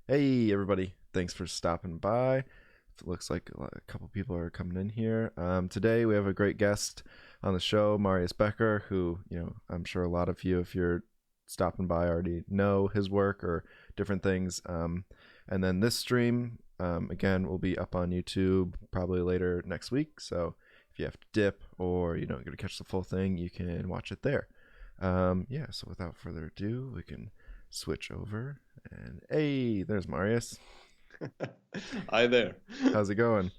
Hey, everybody. Thanks for stopping by. It looks like a couple people are coming in here. Today, we have a great guest on the show, Mariusz Becker, who, I'm sure a lot of you, if you're stopping by, already know his work or different things. And then this stream, again, will be up on YouTube probably later next week. So if you have to dip or you don't get to catch the full thing, you can watch it there. Yeah, so without further ado, we can switch over. And hey, there's Marius. Hi there. How's it going?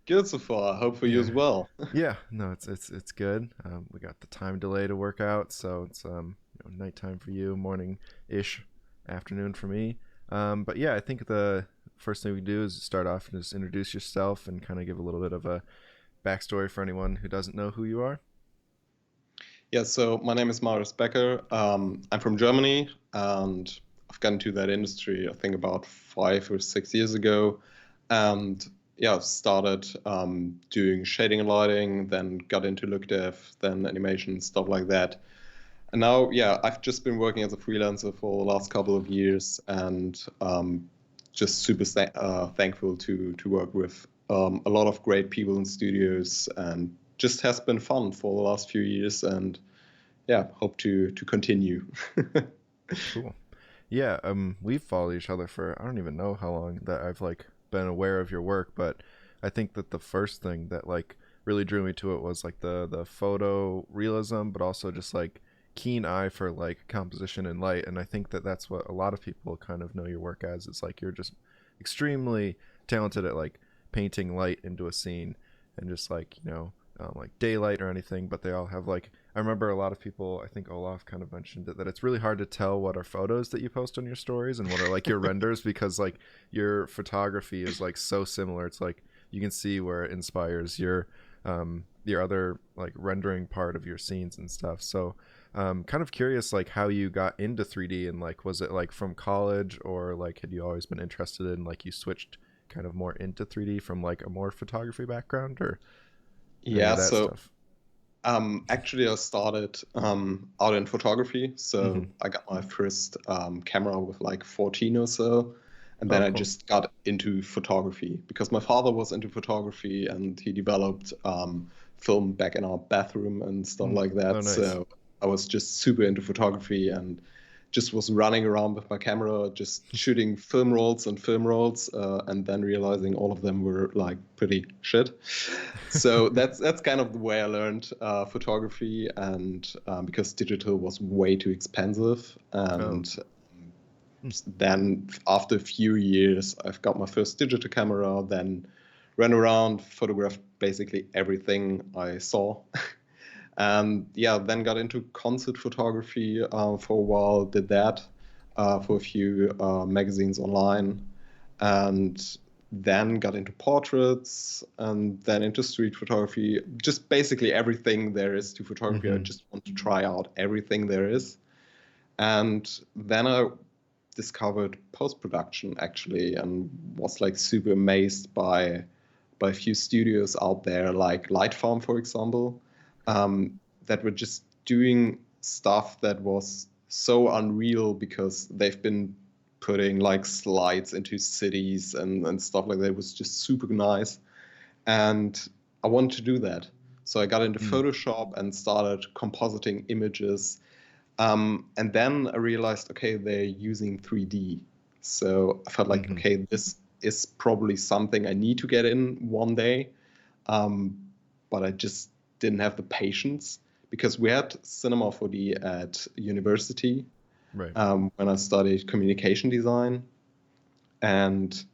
Good so far. I hope for you Yeah, as well. yeah. No, it's good. We got the time delay to work out, so it's nighttime for you, morning ish, afternoon for me. But yeah, I think the first thing we do is start off and just introduce yourself and kind of give a little bit of a backstory for anyone who doesn't know who you are. Yeah, so my name is Mariusz Becker. I'm from Germany and I've got into that industry, I think, about 5 or 6 years ago. And yeah, I've started doing shading and lighting, then got into look dev, then animation, stuff like that. And now, yeah, I've just been working as a freelancer for the last couple of years and just super thankful to work with a lot of great people in studios and just has been fun for the last few years and yeah, hope to continue. Cool. Yeah, we've followed each other for I don't even know how long that I've like been aware of your work, but I think that the first thing that like really drew me to it was like the photo realism, but also just like keen eye for like composition and light. And I think that that's what a lot of people kind of know your work as. It's like you're just extremely talented at like painting light into a scene and just like like daylight or anything, but they all have like I remember a lot of people, I think Olaf kind of mentioned it, that it's really hard to tell what are photos that you post on your stories and what are like your renders because like your photography is like so similar. It's like you can see where it inspires your other like rendering part of your scenes and stuff. So kind of curious like how you got into 3D and like was it like from college or like had you always been interested in like you switched kind of more into 3D from like a more photography background or any of Yeah, that so stuff? actually I started out in photography. Mm-hmm. So I got my first camera with like 14 or so. And then Oh, I cool. just got into photography because my father was into photography and he developed film back in our bathroom and stuff Mm. like Oh, that. nice. So I was just super into photography and just was running around with my camera, just shooting film rolls, and then realizing all of them were like pretty shit. So that's kind of the way I learned photography, and because digital was way too expensive, Oh. and um, Hmm. then after a few years, I've got my first digital camera. Then ran around, photographed basically everything I saw. And yeah, then got into concert photography for a while. Did that for a few magazines online, and then got into portraits, and then into street photography. Just basically everything there is to photography. I Mm-hmm. just want to try out everything there is. And then I discovered post production actually, and was like super amazed by a few studios out there, like Lightfarm, for example, that were just doing stuff that was so unreal because they've been putting like slides into cities and stuff like that. It was just super nice. And I wanted to do that. So I got into Mm. Photoshop and started compositing images. And then I realized, okay, they're using 3D. So I felt like, Mm-hmm. okay, this is probably something I need to get in one day. Um, but I just didn't have the patience because we had Cinema 4D at university Right. when I studied communication design. And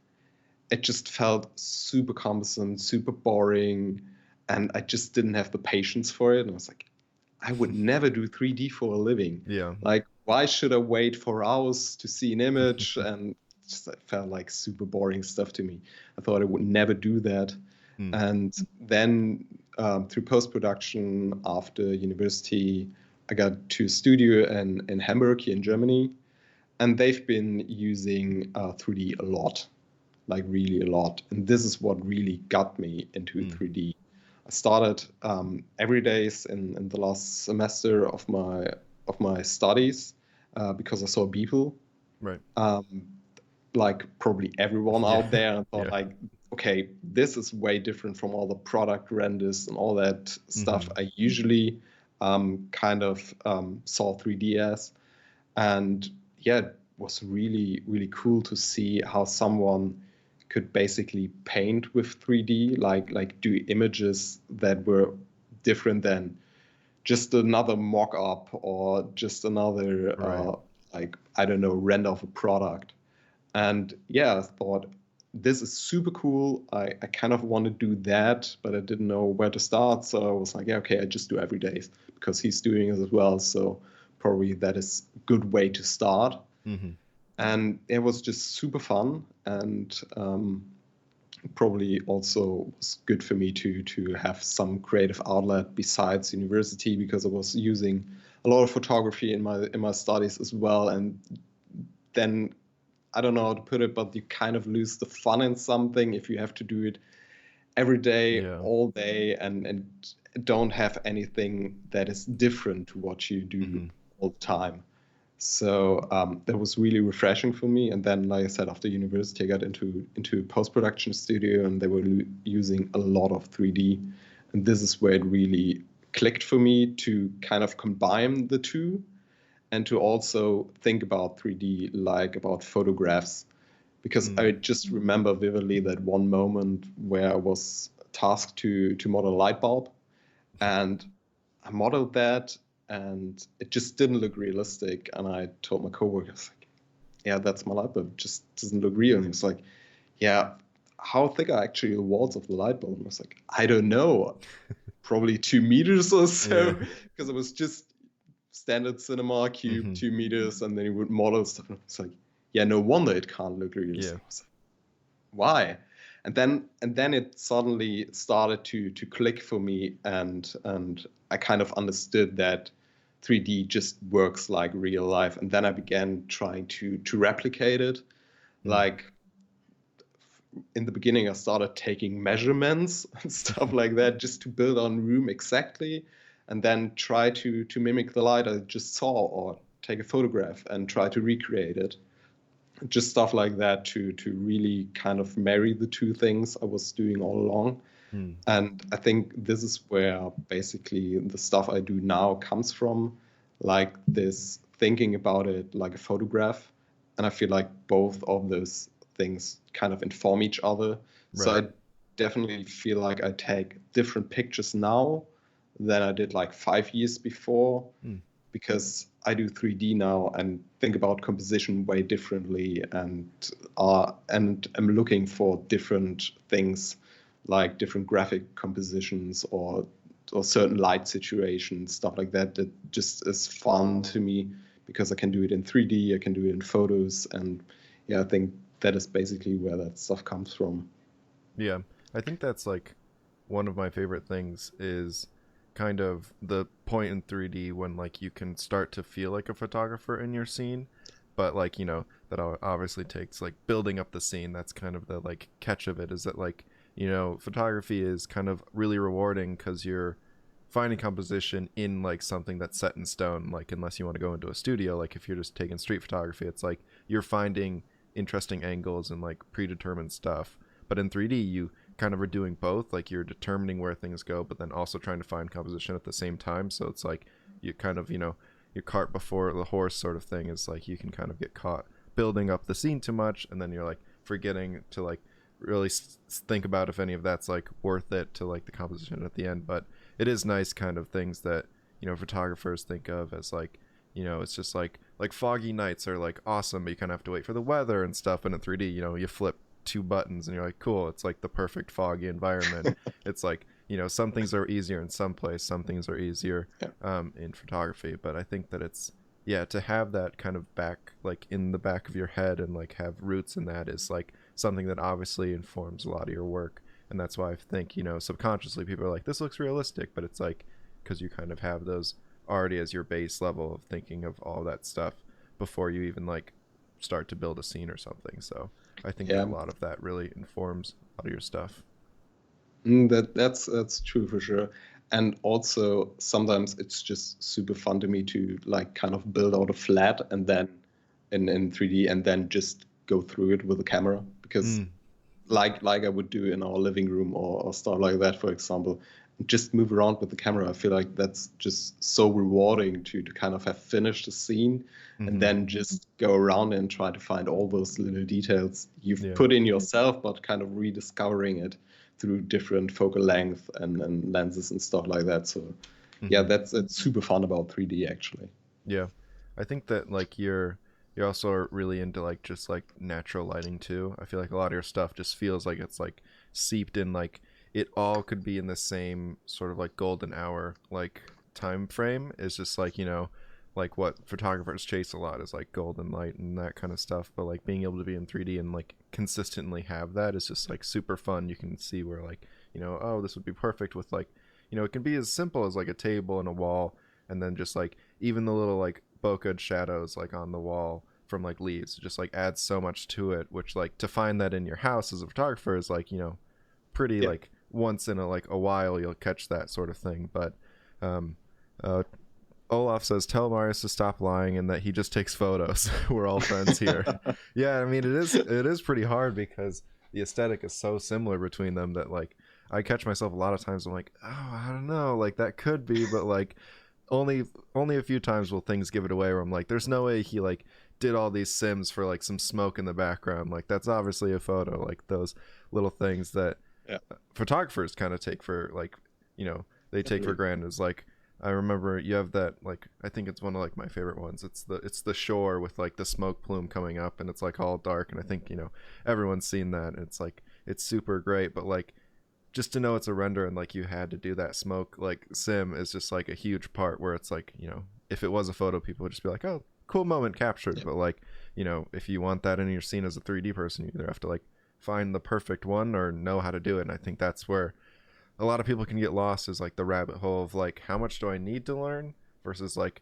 it just felt super cumbersome, super boring. And I just didn't have the patience for it. And I was like, I would never do 3D for a living. Yeah. Like, why should I wait for hours to see an image? And just it felt like super boring stuff to me. I thought I would never do that. Mm. And then through post production after university, I got to a studio in Hamburg here in Germany, and they've been using 3D a lot, like really a lot. And this is what really got me into Mm. 3D. I started every days in the last semester of my studies because I saw people. Right. Um, like probably everyone Yeah. out there, and thought Yeah. like, okay, this is way different from all the product renders and all that stuff I usually kind of saw 3D as. And yeah, it was really, really cool to see how someone could basically paint with 3D, like do images that were different than just another mock-up or just another Right. like, I don't know, render of a product. And yeah, I thought this is super cool. I kind of want to do that, but I didn't know where to start. So I was like, yeah, okay, I just do every day because he's doing it as well. So probably that is a good way to start. Mm-hmm. And it was just super fun, and probably also was good for me to have some creative outlet besides university, because I was using a lot of photography in my studies as well. And then I don't know how to put it, but you kind of lose the fun in something if you have to do it every day, Yeah. all day, and don't have anything that is different to what you do Mm-hmm. all the time. So that was really refreshing for me. And then, like I said, after university, I got into a post-production studio, and they were using a lot of 3D. And this is where it really clicked for me to kind of combine the two, and to also think about 3D like about photographs. Because I just remember vividly that one moment where I was tasked to model a light bulb, and I modeled that, and it just didn't look realistic. And I told my coworkers, like, yeah, that's my light bulb. It just doesn't look real. And he was like, yeah, how thick are actually the walls of the light bulb? And I was like, I don't know, probably 2 meters or so, Yeah. because it was just standard cinema cube, Mm-hmm. 2 meters, and then he would model stuff. And it's like, yeah, no wonder it can't look Yeah. realistic. I was like, why? And then it suddenly started to click for me, and I kind of understood that 3D just works like real life. And then I began trying to replicate it. Like in the beginning, I started taking measurements and stuff like that just to build on room exactly, and then try to mimic the light I just saw, or take a photograph and try to recreate it. Just stuff like that to really kind of marry the two things I was doing all along. Mm. And I think this is where basically the stuff I do now comes from, like this thinking about it like a photograph. And I feel like both of those things kind of inform each other. So Right. I definitely feel like I take different pictures now than I did like 5 years before, Mm. because I do 3D now and think about composition way differently, and I'm looking for different things, like different graphic compositions, or certain light situations, stuff like that. That just is fun to me, because I can do it in 3D, I can do it in photos, and yeah, I think that is basically where that stuff comes from. Yeah. I think that's like one of my favorite things is kind of the point in 3D when like you can start to feel like a photographer in your scene, but like, that obviously takes like building up the scene. That's kind of the like catch of it, is that like, photography is kind of really rewarding because you're finding composition in like something that's set in stone. Like unless you want to go into a studio, like if you're just taking street photography, it's like you're finding interesting angles and like predetermined stuff. But in 3D, you kind of are doing both. Like you're determining where things go, but then also trying to find composition at the same time. So it's like you kind of, your cart before the horse sort of thing, is like you can kind of get caught building up the scene too much, and then you're like forgetting to like really think about if any of that's like worth it to like the composition at the end. But it is nice kind of things that photographers think of as like, it's just like foggy nights are like awesome, but you kind of have to wait for the weather and stuff. And in 3D, you flip two buttons and you're like, cool, it's like the perfect foggy environment. It's like, some things are easier in some place, some things are easier Yeah. in photography. But I think that it's, yeah, to have that kind of back, like in the back of your head, and like have roots in that, is like something that obviously informs a lot of your work. And that's why I think, subconsciously people are like, this looks realistic, but it's like because you kind of have those already as your base level of thinking of all that stuff before you even like start to build a scene or something. So I think that Yeah. a lot of that really informs a lot of your stuff. That's true for sure. And also sometimes it's just super fun to me to like kind of build out a flat, and then in 3D, and then just go through it with a camera, because Mm. like I would do in our living room or stuff like that, for example, just move around with the camera. I feel like that's just so rewarding to kind of have finished a scene and Mm-hmm. then just go around and try to find all those little details you've Yeah. put in yourself, but kind of rediscovering it through different focal length and lenses and stuff like that. So yeah, Mm-hmm. it's super fun about 3D actually. Yeah. I think that like you're also really into like just like natural lighting too. I feel like a lot of your stuff just feels like it's like seeped in, like it all could be in the same sort of like golden hour like time frame. Is just like, like what photographers chase a lot is like golden light and that kind of stuff, but like being able to be in 3D and like consistently have that is just like super fun. You can see where like, oh, this would be perfect with like, it can be as simple as like a table and a wall, and then just like even the little like bokeh shadows like on the wall from like leaves just like adds so much to it, which like to find that in your house as a photographer is like, pretty Yeah. like once in a while you'll catch that sort of thing. But um uh Olaf says tell Marius to stop lying and that he just takes photos. We're all friends here. Yeah, I mean it is pretty hard because the aesthetic is so similar between them that like I catch myself a lot of times. I'm like, oh, I don't know, like that could be, but like only only a few times will things give it away where I'm like, there's no way he like did all these sims for like some smoke in the background. Like that's obviously a photo. Like those little things that Yeah, photographers kind of take for like, they take for agree. granted. Is like I remember you have that, like I think it's one of like my favorite ones. It's the shore with like the smoke plume coming up and it's like all dark, and I think everyone's seen that. And it's like it's super great, but like just to know it's a render and like you had to do that smoke like sim is just like a huge part where it's like, if it was a photo, people would just be like, oh, cool moment captured. Yeah. But like, if you want that in your scene as a 3D person, you either have to like find the perfect one or know how to do it. And I think that's where a lot of people can get lost, is like the rabbit hole of like, how much do I need to learn versus like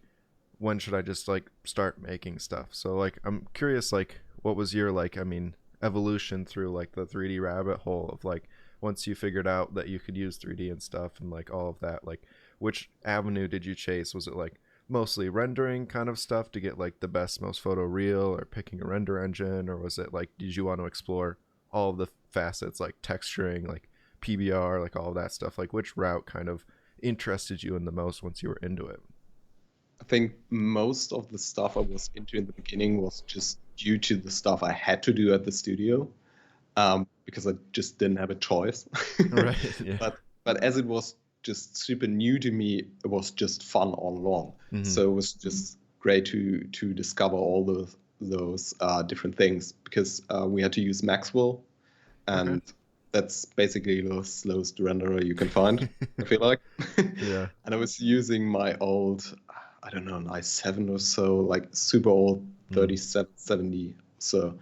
when should I just like start making stuff. So like I'm curious, like what was your like, I mean, evolution through like the 3D rabbit hole of like, once you figured out that you could use 3D and stuff and like all of that, like which avenue did you chase? Was it like mostly rendering kind of stuff to get like the best most photo real, or picking a render engine, or was it like did you want to explore all of the facets like texturing, like PBR, like all of that stuff? Like which route kind of interested you in the most once you were into it? I think most of the stuff I was into in the beginning was just due to the stuff I had to do at the studio, because I just didn't have a choice. Right. Yeah. But as it was just super new to me, it was just fun all along. Mm-hmm. So it was just great to discover all those different things, because we had to use Maxwell, Okay. and that's basically the slowest renderer you can find, I feel like. Yeah. And I was using my old, I don't know, an i7 or so, like super old Mm. 3770. So,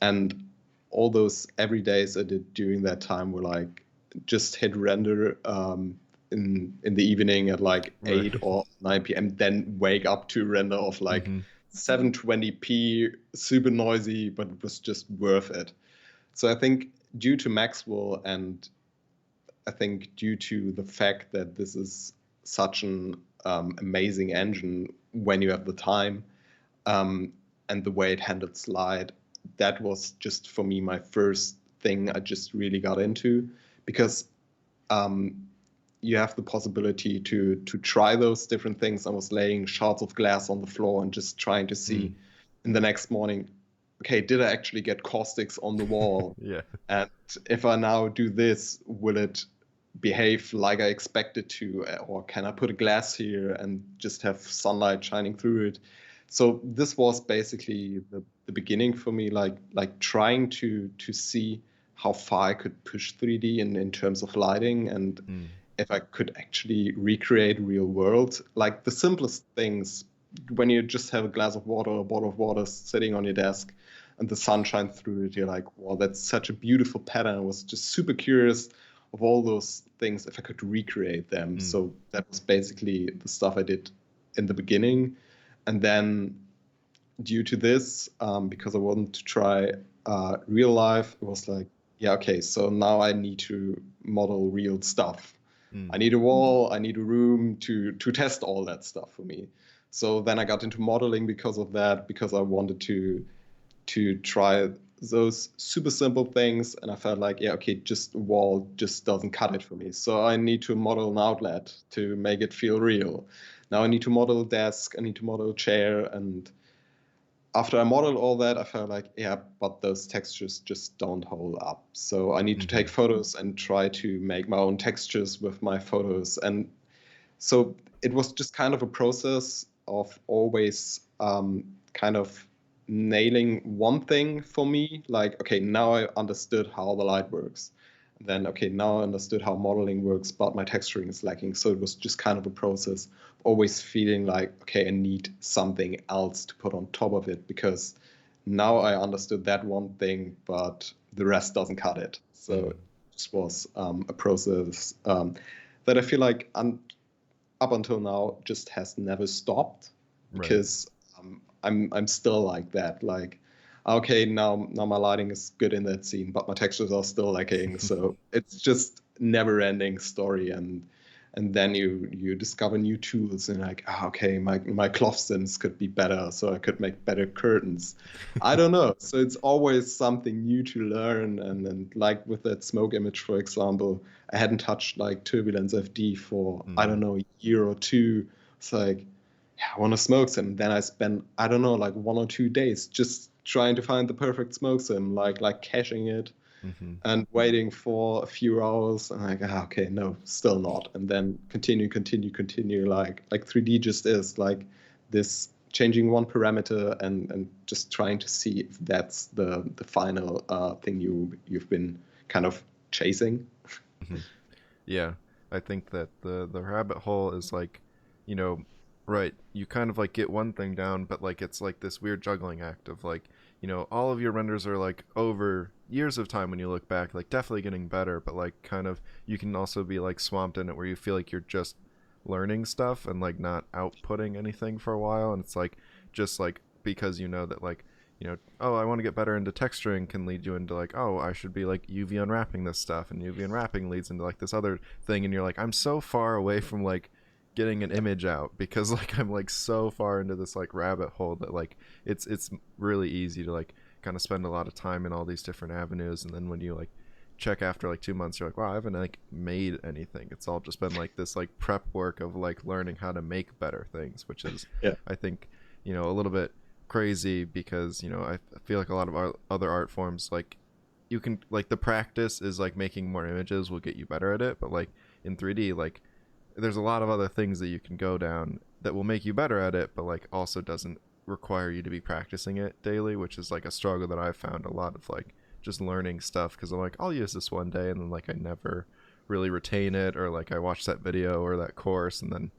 and all those every days I did during that time were like just hit render in the evening at like Right. 8 or 9 p.m., then wake up to render of like Mm-hmm. 720p, super noisy, but it was just worth it. So I think due to Maxwell, and I think due to the fact that this is such an amazing engine when you have the time, um, and the way it handles light, that was just for me my first thing I just really got into, because um, you have the possibility to try those different things. I was laying shards of glass on the floor and just trying to Mm. see in the next morning, okay, did I actually get caustics on the wall? Yeah. And if I now do this, will it behave like I expect it to? Or can I put a glass here and just have sunlight shining through it? So this was basically the beginning for me, like trying to see how far I could push 3D in terms of lighting, and Mm. if I could actually recreate real world, like the simplest things, when you just have a glass of water or a bottle of water sitting on your desk and the sun shines through it, you're like, wow, that's such a beautiful pattern. I was just super curious of all those things if I could recreate them. Mm. So that was basically the stuff I did in the beginning. And then due to this, because I wanted to try real life, it was like, yeah, okay, so now I need to model real stuff. Mm. I need a wall, I need a room to test all that stuff for me. So then I got into modeling because of that, because I wanted to try those super simple things, and I felt like, yeah, okay, just wall just doesn't cut it for me. So I need to model an outlet to make it feel real. Now I need to model a desk, I need to model a chair, and after I modeled all that, I felt like, yeah, but those textures just don't hold up. So I need to take photos and try to make my own textures with my photos. And so it was just kind of a process of always kind of nailing one thing for me. Like, okay, now I understood how the light works. Then, okay, now I understood how modeling works, but my texturing is lacking. So it was just kind of a process, always feeling like, okay, I need something else to put on top of it because now I understood that one thing, but the rest doesn't cut it. So it just was a process that I feel like up until now just has never stopped because I'm still like that. Like, okay, now my lighting is good in that scene, but my textures are still lacking. So it's just never ending story. And then you discover new tools and like, okay, my cloth sims could be better, so I could make better curtains. I don't know. So it's always something new to learn. And like with that smoke image, for example, I hadn't touched like Turbulence FD for I don't know, a year or two. It's like, yeah, I want to smoke sim. Then I spent, I don't know, like 1 or 2 days just trying to find the perfect smoke sim, like caching it and waiting for a few hours and like, okay, no, still not. And then continue, like 3D just is like this changing one parameter and just trying to see if that's the final thing you've been kind of chasing. Yeah, I think that the rabbit hole is like, you know, right. You kind of like get one thing down, but like it's like this weird juggling act of like, all of your renders are like over years of time when you look back, like definitely getting better, but like kind of you can also be like swamped in it where you feel like you're just learning stuff and like not outputting anything for a while, and it's like just like because that like oh, I want to get better into texturing can lead you into like, oh, I should be like UV unwrapping this stuff, and UV unwrapping leads into like this other thing, and you're like, I'm so far away from like getting an image out because like I'm like so far into this like rabbit hole that like it's really easy to like kind of spend a lot of time in all these different avenues, and then when you like check after like 2 months, you're like, wow, I haven't like made anything. It's all just been like this like prep work of like learning how to make better things, which is Yeah. I think a little bit crazy because I feel like a lot of other art forms, like you can like the practice is like making more images will get you better at it, but like in 3D, like there's a lot of other things that you can go down that will make you better at it, but like also doesn't require you to be practicing it daily, which is like a struggle that I've found a lot of like just learning stuff because I'm like, I'll use this one day, and then like I never really retain it, or like I watch that video or that course and then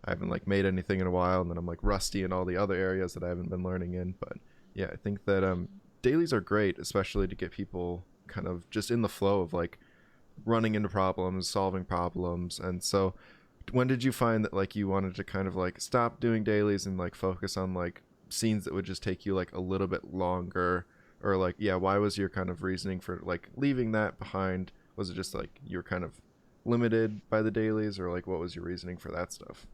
I haven't like made anything in a while, and then I'm like rusty in all the other areas that I haven't been learning in. But yeah, I think that dailies are great, especially to get people kind of just in the flow of like running into problems, solving problems. And so when did you find that like you wanted to kind of like stop doing dailies and like focus on like scenes that would just take you like a little bit longer, or like, yeah, why was your kind of reasoning for like leaving that behind? Was it just like you're kind of limited by the dailies, or like what was your reasoning for that stuff?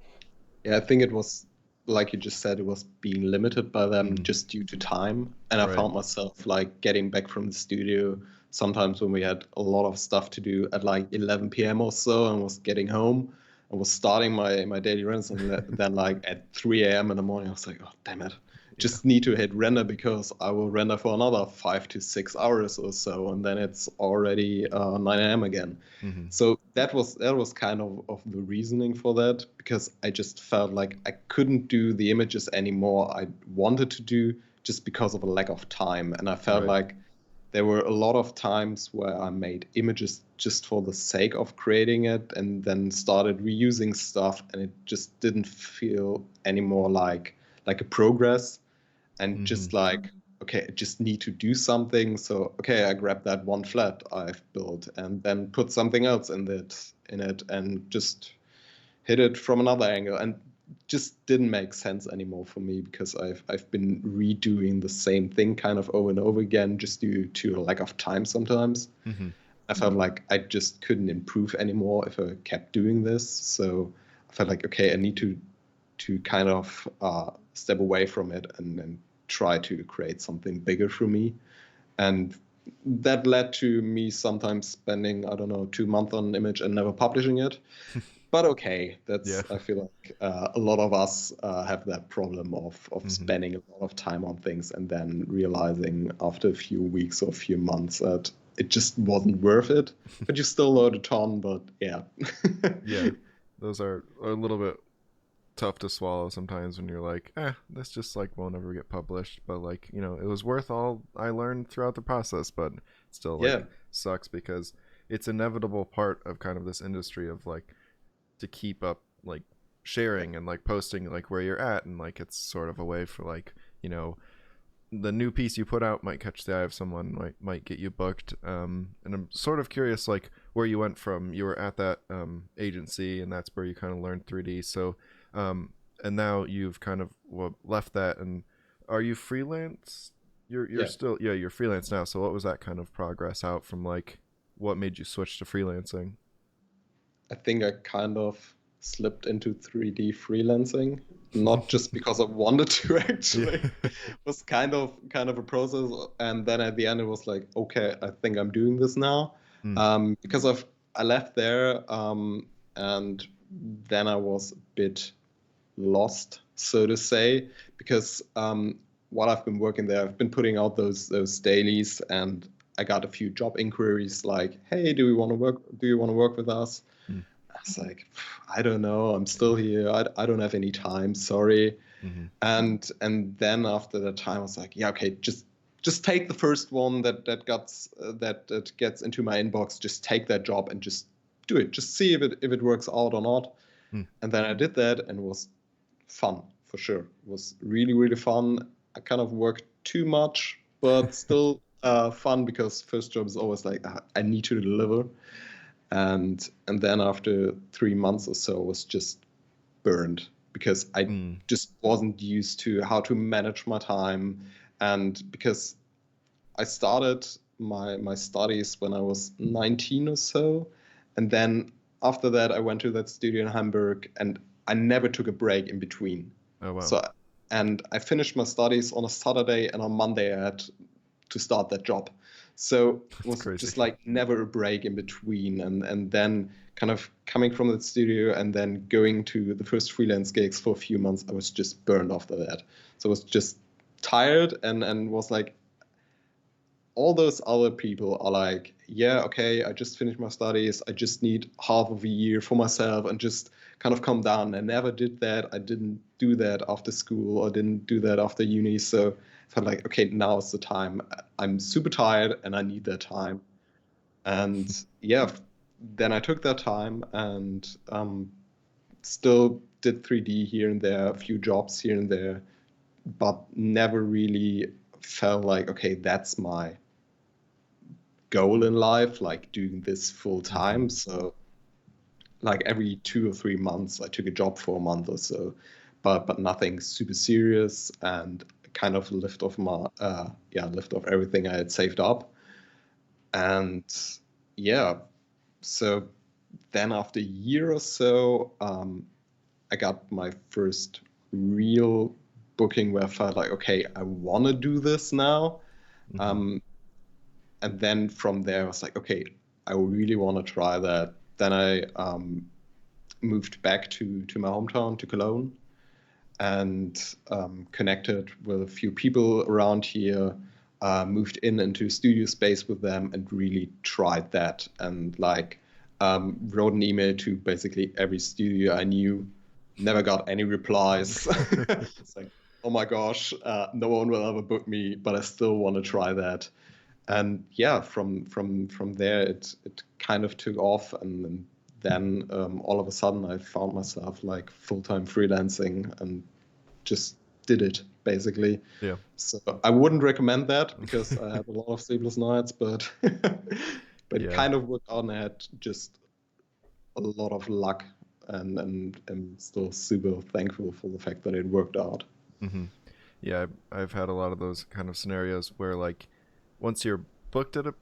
Yeah, I think it was like you just said, it was being limited by them Mm, just due to time. And I right. found myself like getting back from the studio sometimes when we had a lot of stuff to do at like 11 p.m. or so, and was getting home and was starting my daily runs. And then like at 3 a.m. in the morning, I was like, oh, damn it. Yeah. Just need to hit render because I will render for another 5 to 6 hours or so. And then it's already 9 a.m. again. Mm-hmm. So that was kind of the reasoning for that, because I just felt like I couldn't do the images anymore I wanted to do just because of a lack of time. And I felt Right. like there were a lot of times where I made images just for the sake of creating it and then started reusing stuff, and it just didn't feel anymore like a progress, and Mm-hmm. just like, okay, I just need to do something. So okay, I grab that one flat I've built and then put something else in it and just hit it from another angle, and just didn't make sense anymore for me because I've been redoing the same thing kind of over and over again just due to a lack of time sometimes. Mm-hmm. I felt like I just couldn't improve anymore if I kept doing this. So I felt like, okay, I need to kind of step away from it and try to create something bigger for me. And that led to me sometimes spending, I don't know, 2 months on an image and never publishing it. But okay, Yeah. I feel like a lot of us have that problem of spending a lot of time on things and then realizing after a few weeks or a few months that it just wasn't worth it. But you still learn a ton, but yeah. Yeah. Those are a little bit tough to swallow sometimes when you're like, this just like won't ever get published. But like, it was worth all I learned throughout the process, but it still Yeah, like sucks because it's inevitable part of kind of this industry of like to keep up like sharing and like posting like where you're at, and like it's sort of a way for like, the new piece you put out might catch the eye of someone, might get you booked. And I'm sort of curious like where you went from. You were at that agency, and that's where you kind of learned 3D. So and now you've kind of left that, and are you freelance? You're yeah. still, yeah, you're freelance now. So what was that kind of progress out from, like what made you switch to freelancing? I think I kind of slipped into 3D freelancing, not just because I wanted to Yeah. actually. It was kind of a process, and then at the end it was like, okay, I think I'm doing this now, Mm. because I left there, and then I was a bit lost, so to say, because while I've been working there, I've been putting out those dailies, and I got a few job inquiries like, "Hey, do you want to work? Do you want to work with us?" Mm. I was like, "I don't know. I'm still here. I don't have any time. Sorry." Mm-hmm. And then after that time, I was like, "Yeah, okay, just take the first one that gets into my inbox. Just take that job and just do it. Just see if it works out or not." Mm. And then I did that, and it was fun for sure. It was really, really fun. I kind of worked too much, but still fun, because first job is always like, I need to deliver. And then after 3 months or so, I was just burned, because I Mm. just wasn't used to how to manage my time, and because I started my studies when I was 19 or so, and then after that I went to that studio in Hamburg, and I never took a break in between. Oh wow. So, and I finished my studies on a Saturday, and on Monday I had to start that job. So it That's was crazy. just like never a break in between, and then kind of coming from the studio and then going to the first freelance gigs for a few months, I was just burned after that. So I was just tired, and was like, all those other people are like, yeah, okay, I just finished my studies. I just need half of a year for myself and just kind of calm down. I never did that. I didn't do that after school, or didn't do that after uni. So I felt like, okay, now is the time. I'm super tired and I need that time. And yeah, then I took that time, and still did 3D here and there, a few jobs here and there, but never really felt like, okay, that's my goal in life, like doing this full Mm-hmm. time. So like every 2 or 3 months, I took a job for a month or so, but nothing super serious, and kind of lived off lived off everything I had saved up. And yeah, so then after a year or so, I got my first real booking where I felt like, okay, I want to do this now. Mm-hmm. Um, and then from there, I was like, okay, I really want to try that. Then I moved back to my hometown, to Cologne, and connected with a few people around here. Moved into studio space with them, and really tried that. And like wrote an email to basically every studio I knew. Never got any replies. It's like, oh my gosh, no one will ever book me, but I still want to try that. And yeah, from there it kind of took off, and then all of a sudden I found myself like full-time freelancing, and just did it basically. Yeah. So I wouldn't recommend that, because I had a lot of sleepless nights, but but it Yeah. kind of worked out, and I had just a lot of luck, and I'm still super thankful for the fact that it worked out. Mm-hmm. Yeah, I've had a lot of those kind of scenarios where like once you're booked at a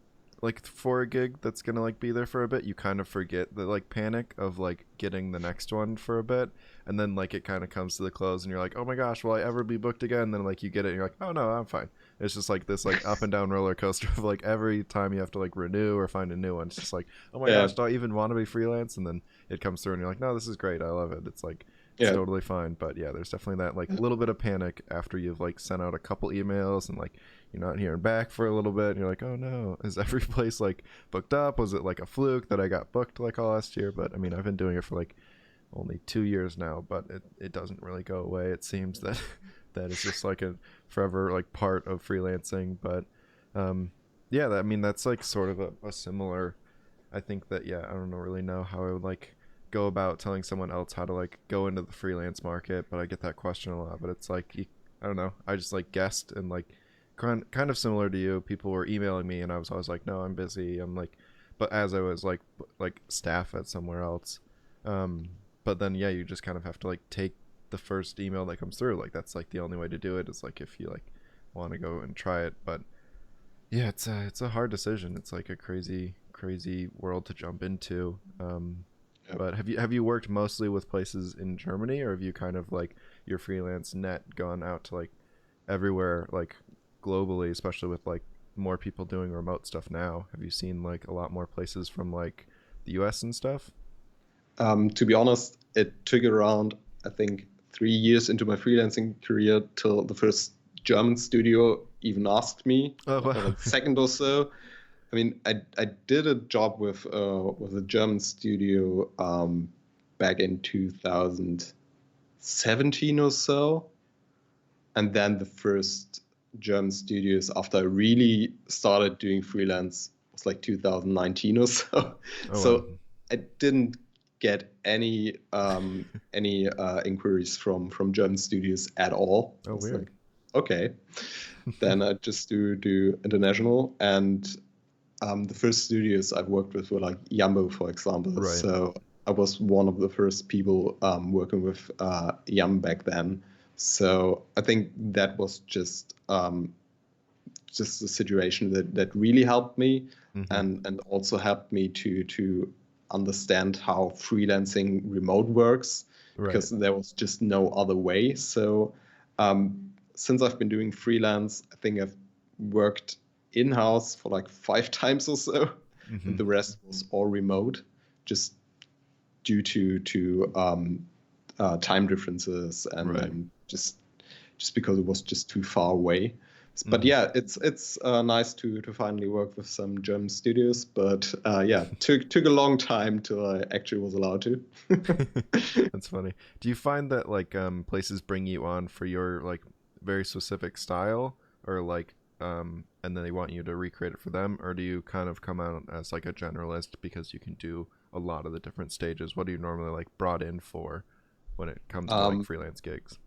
like for a gig that's gonna like be there for a bit, you kind of forget the like panic of like getting the next one for a bit, and then like it kind of comes to the close, and you're like, oh my gosh, will I ever be booked again? And then like you get it, and you're like, oh no, I'm fine. It's just like this like up and down roller coaster of like every time you have to like renew or find a new one. It's just like, oh my Yeah, gosh, do I even want to be freelance? And then it comes through, and you're like, no, this is great, I love it. It's like it's yeah, totally fine. But yeah, there's definitely that like little bit of panic after you've like sent out a couple emails and like you're not hearing back for a little bit, and you're like, oh no, is every place like booked up? Was it like a fluke that I got booked like all last year? But I mean, I've been doing it for like only 2 years now, but it doesn't really go away. It seems that that is just like a forever like part of freelancing. But yeah, I mean that's like sort of a similar. I think that yeah, I don't know really know how I would like go about telling someone else how to like go into the freelance market, but I get that question a lot. But it's like I don't know. I just like guessed and like kind of similar to you. People were emailing me, and I was always like, no, I'm busy. I'm like, but as I was like staff at somewhere else, um, but then yeah, you just kind of have to like take the first email that comes through. Like that's like the only way to do it is like if you like want to go and try it. But yeah, it's a hard decision. It's like a crazy world to jump into. yeah. But have you worked mostly with places in Germany, or have you kind of like your freelance net gone out to like everywhere, like globally, especially with like more people doing remote stuff now? Have you seen like a lot more places from like the US and stuff? To be honest, it took around, I think, 3 years into my freelancing career till the first German studio even asked me, Oh or wow. the second or so. I mean, I did a job with a German studio back in 2017 or so, and then the first German studios after I really started doing freelance was like 2019 or so. Oh wow. So I didn't get any inquiries from German studios at all. I Oh was weird. like, okay, then I just do international. And the first studios I've worked with were like Yambo, for example. Right. So I was one of the first people working with Yam back then. So I think that was just a situation that really helped me, Mm-hmm. and also helped me to understand how freelancing remote works, Right. because there was just no other way. So since I've been doing freelance, I think I've worked in-house for like 5 times or so, Mm-hmm. and the rest was all remote, just due to time differences, and Right. then just because it was just too far away. But Mm-hmm. yeah, it's nice to finally work with some German studios. But yeah, took a long time till I actually was allowed to. That's funny. Do you find that like places bring you on for your like very specific style, or like and then they want you to recreate it for them, or do you kind of come out as like a generalist because you can do a lot of the different stages? What are you normally like brought in for when it comes to like um, freelance gigs?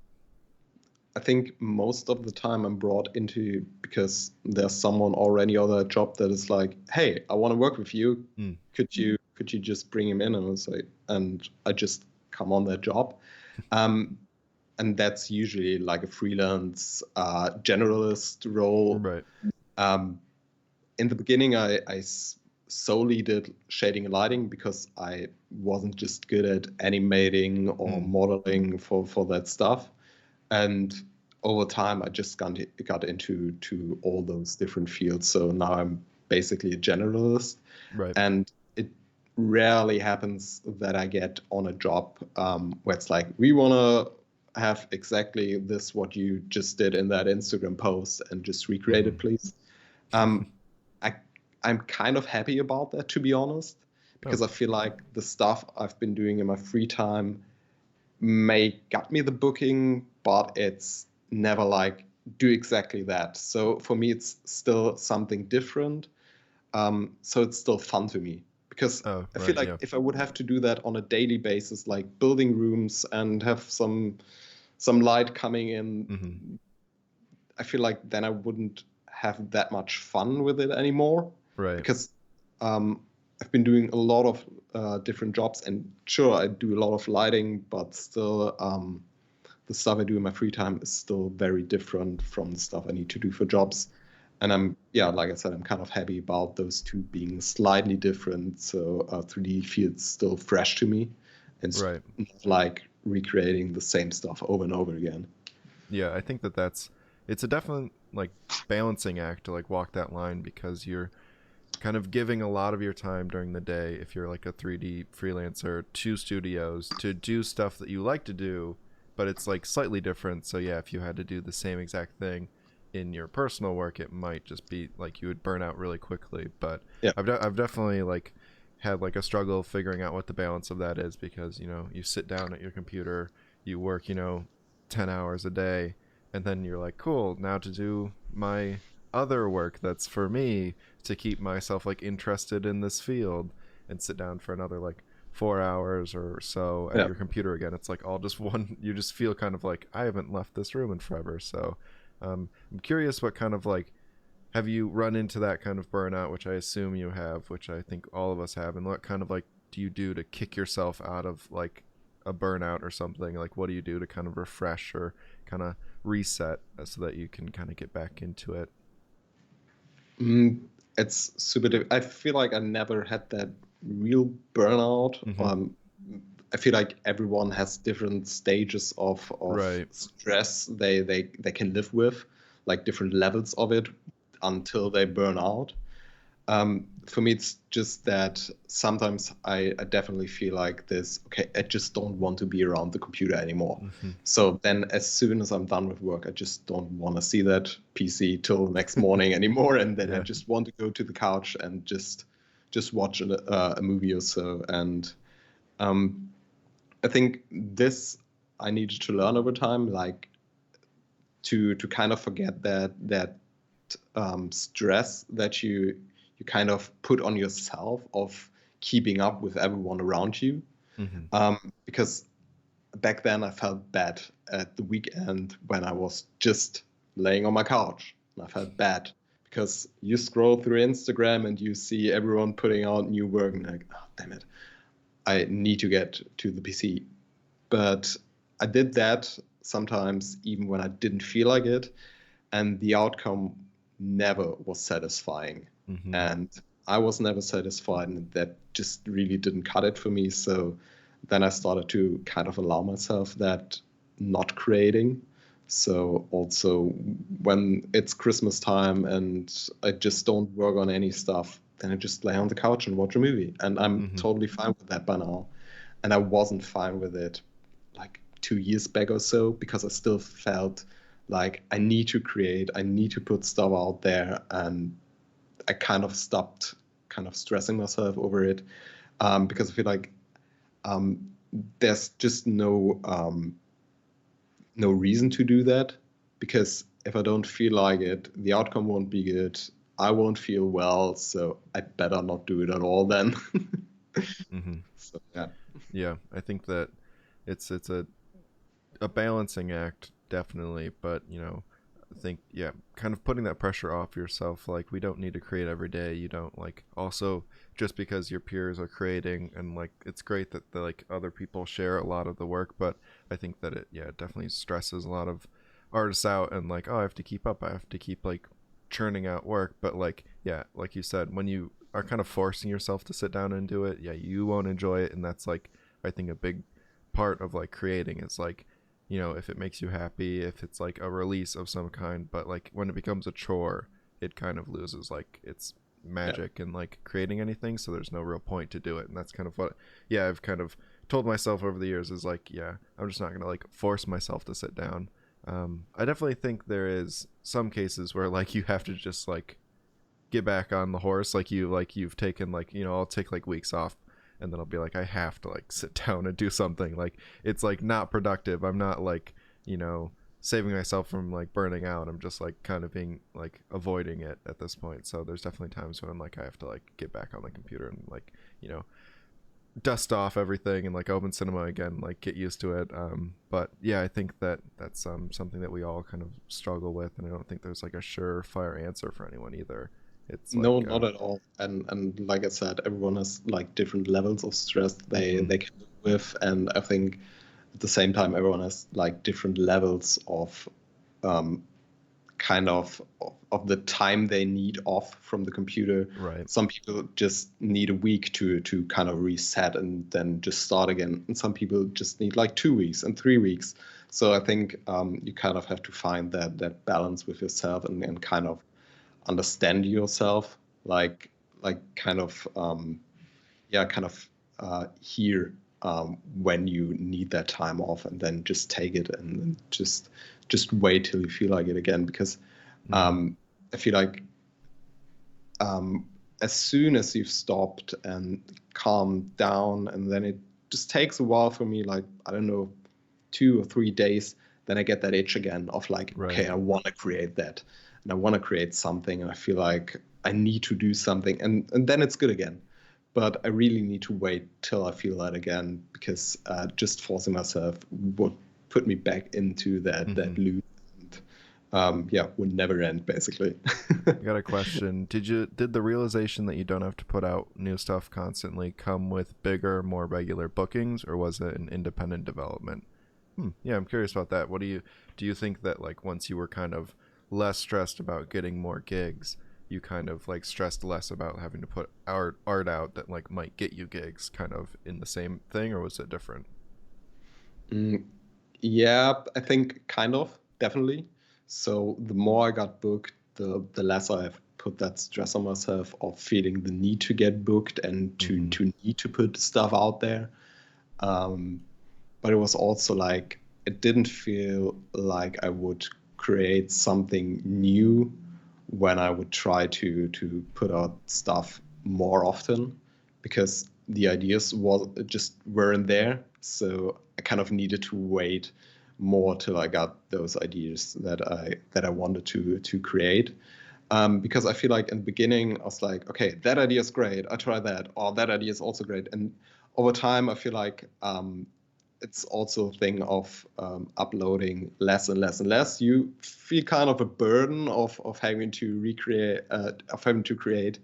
I think most of the time I'm brought into because there's someone already on that job that is like, hey, I want to work with you. Mm. Could you just bring him in? And I was like, and I just come on that job. Um, and that's usually like a freelance generalist role. Right. Um, in the beginning, I solely did shading and lighting because I wasn't just good at animating or Mm. modeling for that stuff. And over time, I just got into to all those different fields. So now I'm basically a generalist, Right. and it rarely happens that I get on a job where it's like, we want to have exactly this what you just did in that Instagram post and just recreate Mm-hmm. it, please. Um, I I'm kind of happy about that, to be honest, Oh, because I feel like the stuff I've been doing in my free time may got me the booking, but it's never like do exactly that. So for me, it's still something different. So it's still fun to me because oh, I feel right. like Yeah. if I would have to do that on a daily basis, like building rooms and have some light coming in, Mm-hmm. I feel like then I wouldn't have that much fun with it anymore, Right. because um, I've been doing a lot of different jobs, and sure, I do a lot of lighting, but still, the stuff I do in my free time is still very different from the stuff I need to do for jobs. And yeah, like I said, I'm kind of happy about those two being slightly different. So 3D feels still fresh to me. It's Right. not like recreating the same stuff over and over again. Yeah, I think that it's a definite like balancing act to like walk that line, because you're kind of giving a lot of your time during the day, if you're like a 3D freelancer, to studios to do stuff that you like to do, but it's like slightly different. So yeah, if you had to do the same exact thing in your personal work, it might just be like you would burn out really quickly. But Yeah. I've definitely like had like a struggle figuring out what the balance of that is, because you sit down at your computer, you work 10 hours a day, and then you're like, cool, now to do my other work that's for me, to keep myself like interested in this field, and sit down for another like 4 hours or so at Yeah. your computer again. It's like all just one. You just feel kind of like, I haven't left this room in forever. So I'm curious, what kind of like, have you run into that kind of burnout, which I assume you have, which I think all of us have, and what kind of like do you do to kick yourself out of like a burnout or something? Like, what do you do to kind of refresh or kind of reset, so that you can kind of get back into it? Mm, it's super. I feel like I never had that real burnout. Mm-hmm. I feel like everyone has different stages of Right. stress they can live with, like different levels of it until they burn out. For me, it's just that sometimes I definitely feel like this, okay, I just don't want to be around the computer anymore. Mm-hmm. So then as soon as I'm done with work, I just don't want to see that PC till next morning anymore. And then I Yeah. just want to go to the couch and just watch a movie or so. And um, I think this I needed to learn over time, like to kind of forget that stress that you kind of put on yourself of keeping up with everyone around you. Mm-hmm. Because back then I felt bad at the weekend when I was just laying on my couch. And I felt bad because you scroll through Instagram and you see everyone putting out new work, and like, oh, damn it, I need to get to the PC. But I did that sometimes even when I didn't feel like it, and the outcome never was satisfying. Mm-hmm. And I was never satisfied, and that just really didn't cut it for me. So then I started to kind of allow myself that not creating. So also when it's Christmas time and I just don't work on any stuff, then I just lay on the couch and watch a movie. And I'm Mm-hmm. totally fine with that by now. And I wasn't fine with it like 2 years back or so, because I still felt like I need to create, I need to put stuff out there, and I kind of stopped kind of stressing myself over it, because I feel like um, there's just no reason to do that, because if I don't feel like it, the outcome won't be good. I won't feel well, so I better not do it at all then. Mm-hmm. So yeah. Yeah, I think that it's a balancing act, definitely, but I think, yeah, kind of putting that pressure off yourself, like, we don't need to create every day. You don't like, also, just because your peers are creating, and like it's great that the like other people share a lot of the work, but I think that it definitely stresses a lot of artists out, and like, oh, I have to keep up, I have to keep like churning out work. But like, yeah, like you said, when you are kind of forcing yourself to sit down and do it, yeah, you won't enjoy it. And that's like, I think a big part of like creating is like, if it makes you happy, if it's like a release of some kind. But like when it becomes a chore, it kind of loses like its Yeah. magic in like creating anything. So there's no real point to do it. And that's kind of what, yeah, I've kind of told myself over the years, is like, yeah, I'm just not gonna like force myself to sit down. I definitely think there is some cases where like you have to just like get back on the horse, like you've taken like, I'll take like weeks off, and then I'll be like, I have to like sit down and do something. Like, it's like not productive. I'm not like, saving myself from like burning out. I'm just like kind of being like avoiding it at this point. So there's definitely times when I'm like, I have to like get back on the computer and like, you know dust off everything and like open cinema again, like get used to it. But yeah, I think that that's something that we all kind of struggle with, and I don't think there's like a surefire answer for anyone either. It's No, like not at all. And like I said, everyone has like different levels of stress mm-hmm, they can live with, and I think at the same time everyone has like different levels of um, kind of the time they need off from the computer. Right. Some people just need a week to kind of reset and then just start again, and some people just need like 2 weeks and 3 weeks. So I think you kind of have to find that balance with yourself and kind of understand yourself, like kind of hear when you need that time off, and then just take it and just wait till you feel like it again. Because I feel like as soon as you've stopped and calmed down, and then it just takes a while for me, like, I don't know, 2 or 3 days, then I get that itch again of like, Right. okay, I want to create that, and I want to create something, and I feel like I need to do something, and then it's good again. But I really need to wait till I feel that again, because just forcing myself would put me back into that loop. Would never end, basically. I got a question. Did the realization that you don't have to put out new stuff constantly come with bigger, more regular bookings, or was it an independent development? Yeah, I'm curious about that. Do you think that like once you were kind of less stressed about getting more gigs, you kind of like stressed less about having to put art out that like might get you gigs, kind of in the same thing, or was it different? Yeah, I think kind of, definitely. So the more I got booked, the less I've put that stress on myself of feeling the need to get booked and to need to put stuff out there. But it was also like, it didn't feel like I would create something new when I would try to put out stuff more often, because the ideas weren't there. So I kind of needed to wait more till I got those ideas that I wanted to create. Because I feel like in the beginning I was like, okay, that idea is great, I try that, or that idea is also great, and over time I feel like it's also a thing of uploading less and less and less. You feel kind of a burden of having to create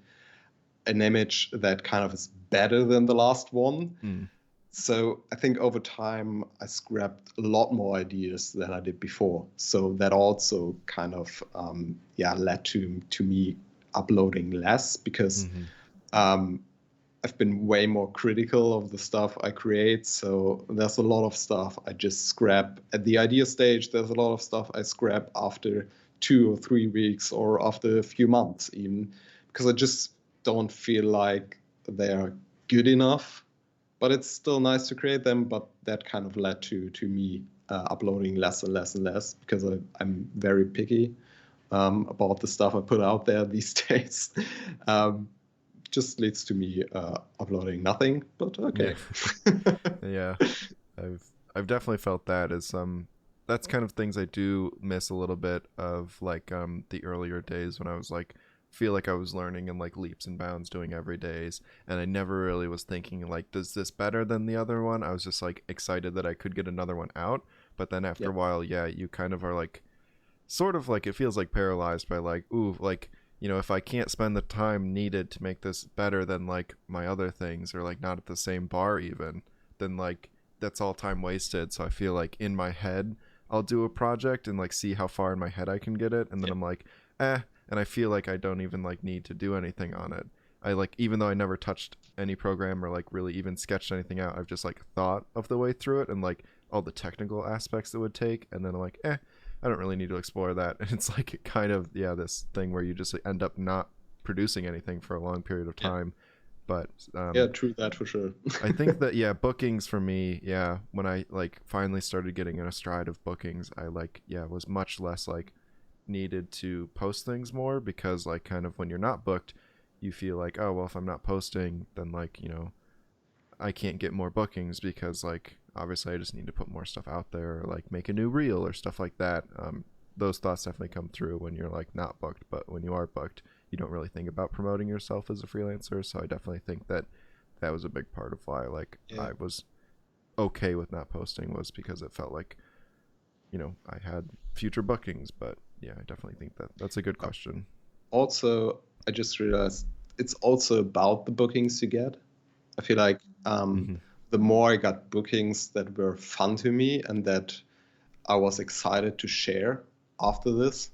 an image that kind of is better than the last one. So I think over time I scrapped a lot more ideas than I did before. So that also kind of led to me uploading less, because I've been way more critical of the stuff I create. So there's a lot of stuff I just scrap at the idea stage. There's a lot of stuff I scrap after 2 or 3 weeks, or after a few months even, because I just don't feel like they're good enough. But it's still nice to create them. But that kind of led to me uploading less and less and less, because I'm very picky about the stuff I put out there these days. Just leads to me uploading nothing, but okay. Yeah. I've definitely felt that as that's kind of things I do miss a little bit of, like the earlier days when I was like feel like I was learning in like leaps and bounds, doing every days, and I never really was thinking like, does this better than the other one? I was just like excited that I could get another one out. But then after a while, you kind of are like, sort of like, it feels like paralyzed by like, ooh, like, if I can't spend the time needed to make this better than like my other things, or like not at the same bar even, then like that's all time wasted. So I feel like in my head I'll do a project and like see how far in my head I can get it, and then I'm like, and I feel like I don't even like need to do anything on it. I like, even though I never touched any program or like really even sketched anything out, I've just like thought of the way through it and like all the technical aspects it would take, and then I'm like, I don't really need to explore that. And it's like kind of this thing where you just end up not producing anything for a long period of time. But true that for sure. I think that bookings for me, when I like finally started getting in a stride of bookings, I like was much less like needed to post things more, because like kind of when you're not booked, you feel like, oh well, if I'm not posting, then like I can't get more bookings, because like obviously I just need to put more stuff out there, or like make a new reel or stuff like that. Those thoughts definitely come through when you're like not booked, but when you are booked, you don't really think about promoting yourself as a freelancer. So I definitely think that that was a big part of why like I was okay with not posting, was because it felt like I had future bookings. But I definitely think that that's a good question. Also, I just realized it's also about the bookings you get. I feel like the more I got bookings that were fun to me and that I was excited to share after this,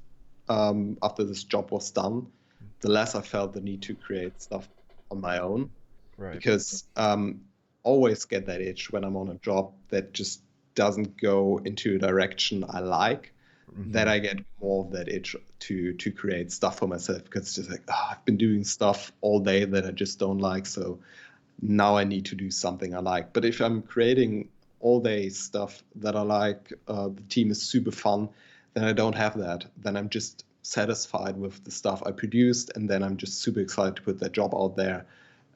after this job was done, the less I felt the need to create stuff on my own, Right. because always get that itch when I'm on a job that just doesn't go into a direction I like. That I get more of that itch to create stuff for myself, because it's just like, I've been doing stuff all day that I just don't like, so now I need to do something I like. But if I'm creating all day stuff that I like, the team is super fun, then I don't have that. Then I'm just satisfied with the stuff I produced, and then I'm just super excited to put that job out there.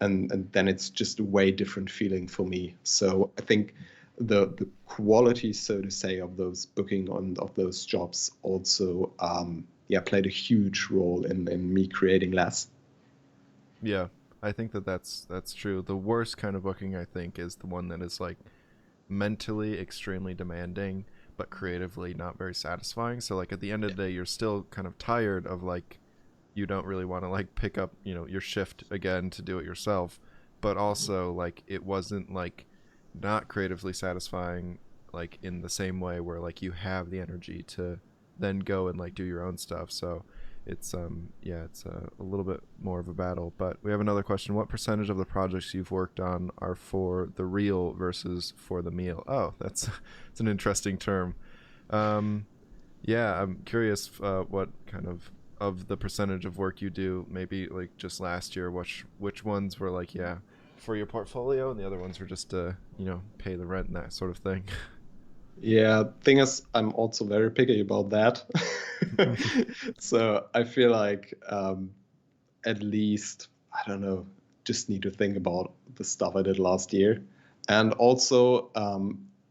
And then it's just a way different feeling for me. So I think the quality, so to say, of those booking on of those jobs also played a huge role in me creating less. Yeah, I think that that's true. The worst kind of booking, I think, is the one that is like mentally extremely demanding but creatively not very satisfying. So like at the end of the day, you're still kind of tired of like, you don't really want to like pick up, your shift again to do it yourself, but also like it wasn't like not creatively satisfying like in the same way where like you have the energy to then go and like do your own stuff. So it's it's a little bit more of a battle. But we have another question: what percentage of the projects you've worked on are for the real versus for the meal? Oh, that's it's an interesting term. um yeah, I'm curious what kind of the percentage of work you do, maybe like just last year, which ones were like, yeah, for your portfolio, and the other ones were just to, pay the rent and that sort of thing. Yeah, thing is, I'm also very picky about that. So I feel like at least, I don't know, just need to think about the stuff I did last year. And also,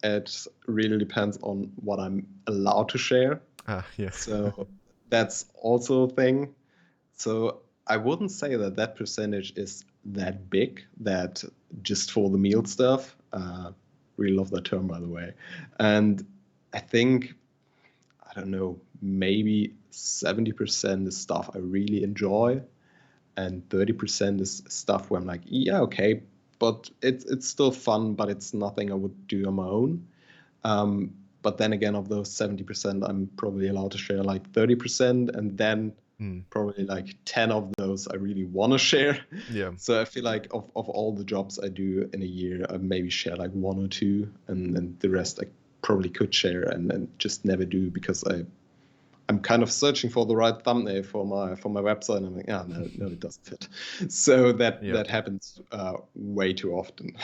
it really depends on what I'm allowed to share. Yeah. So that's also a thing. So I wouldn't say that that percentage is that big, that just for the meal stuff. Really love that term, by the way. And I think, I don't know, maybe 70% is stuff I really enjoy, and 30% is stuff where I'm like, yeah, okay, but it's still fun, but it's nothing I would do on my own. But then again, of those 70%, I'm probably allowed to share like 30%, and then Mm, probably like 10 of those I really want to share. yeah. So I feel like of all the jobs I do in a year, I maybe share like one or two, and the rest I probably could share and just never do, because I'm kind of searching for the right thumbnail for my website, and I'm like, no, it doesn't fit. So Yep. that happens way too often.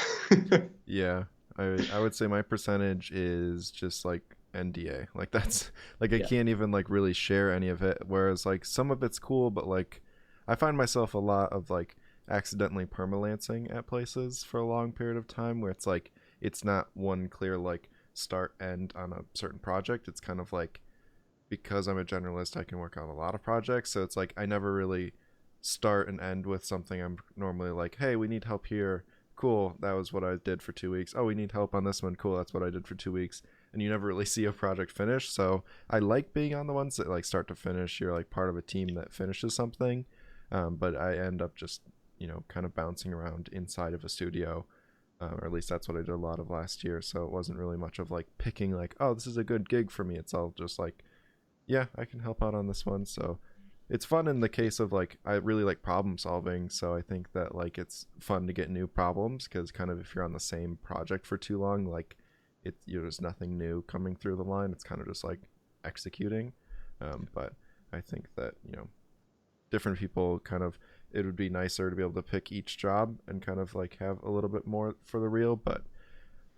Yeah, I would say my percentage is just like NDA. Like that's like I Yeah. can't even like really share any of it. Whereas like some of it's cool, but like I find myself a lot of like accidentally permalancing at places for a long period of time where it's like it's not one clear like start end on a certain project. It's kind of like, because I'm a generalist, I can work on a lot of projects. So it's like I never really start and end with something. I'm normally like, hey, we need help here. Cool, that was what I did for 2 weeks. Oh, we need help on this one. Cool, that's what I did for 2 weeks. And you never really see a project finish. So I like being on the ones that like start to finish. You're like part of a team that finishes something. But I end up just, kind of bouncing around inside of a studio. Or at least that's what I did a lot of last year. So it wasn't really much of like picking like, oh, this is a good gig for me. It's all just like, yeah, I can help out on this one. So it's fun in the case of like, I really like problem solving. So I think that like it's fun to get new problems, because kind of if you're on the same project for too long, like there's nothing new coming through the line. It's kind of just like executing. But I think that, different people kind of, it would be nicer to be able to pick each job and kind of like have a little bit more for the real, but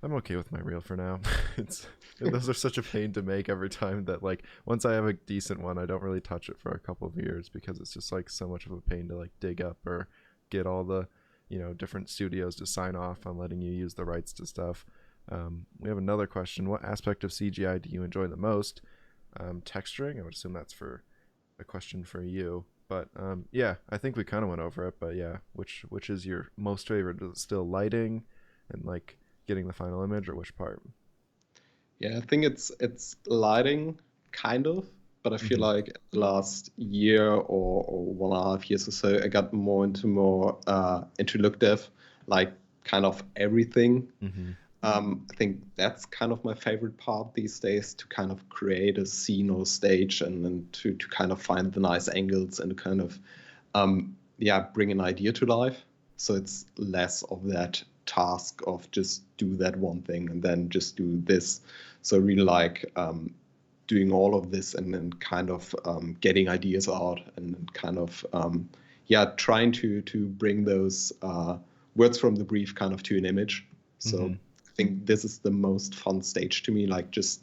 I'm okay with my reel for now. It's those are such a pain to make every time that like once I have a decent one, I don't really touch it for a couple of years, because it's just like so much of a pain to like dig up or get all the different studios to sign off on letting you use the rights to stuff. We have another question: what aspect of CGI do you enjoy the most? Texturing. I would assume that's for a question for you. But yeah, I think we kind of went over it. But yeah, which is your most favorite? Is it still lighting and like getting the final image, or which part? Yeah, I think it's lighting, kind of, but I feel Mm-hmm. like the last year or 1.5 years or so, I got more into look dev, like kind of everything. Mm-hmm. I think that's kind of my favorite part these days, to kind of create a scene or stage, and to kind of find the nice angles and kind of bring an idea to life. So it's less of that task of just do that one thing and then just do this. So really like doing all of this, and then kind of getting ideas out, and kind of trying to bring those words from the brief kind of to an image. So I think this is the most fun stage to me, like just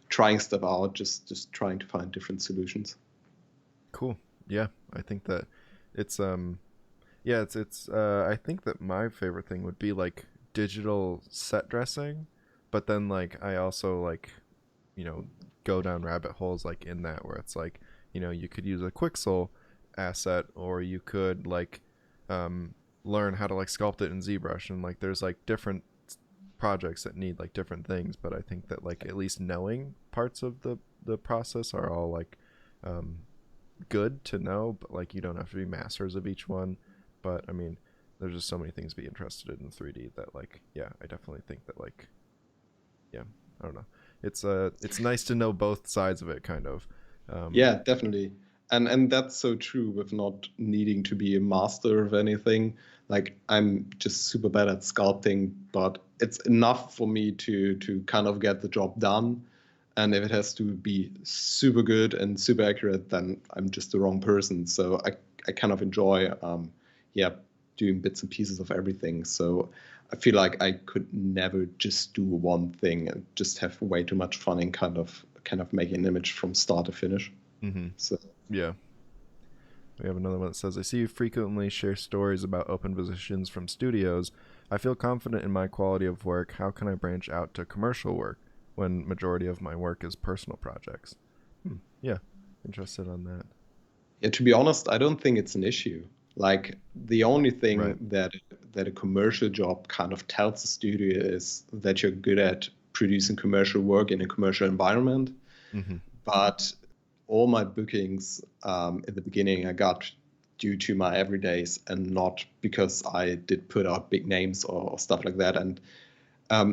trying stuff out, just trying to find different solutions. Cool. Yeah, I think that it's it's I think that my favorite thing would be like digital set dressing, but then like I also like, you know, go down rabbit holes like in that where it's like, you know, you could use a Quixel asset, or you could like learn how to like sculpt it in ZBrush, and like there's like different projects that need like different things, but I think that like at least knowing parts of the process are all like um good to know, but like you don't have to be masters of each one. But I mean, there's just so many things to be interested in 3D that like, yeah, I definitely think that like, yeah, I don't know. It's nice to know both sides of it kind of. Yeah, definitely. And that's so true, with not needing to be a master of anything. Like I'm just super bad at sculpting, but it's enough for me to kind of get the job done. And if it has to be super good and super accurate, then I'm just the wrong person. So I kind of enjoy yeah, doing bits and pieces of everything. So I feel like I could never just do one thing and just have way too much fun in kind of making an image from start to finish. Mm-hmm. So Yeah. We have another one that says, I see you frequently share stories about open positions from studios. I feel confident in my quality of work. How can I branch out to commercial work when majority of my work is personal projects? Yeah, interested on that. yeah, to be honest, I don't think it's an issue. Like the only Right. thing that a commercial job kind of tells the studio is that you're good at producing commercial work in a commercial environment. Mm-hmm. But all my bookings in the beginning I got due to my everydays, and not because I did put out big names or stuff like that. And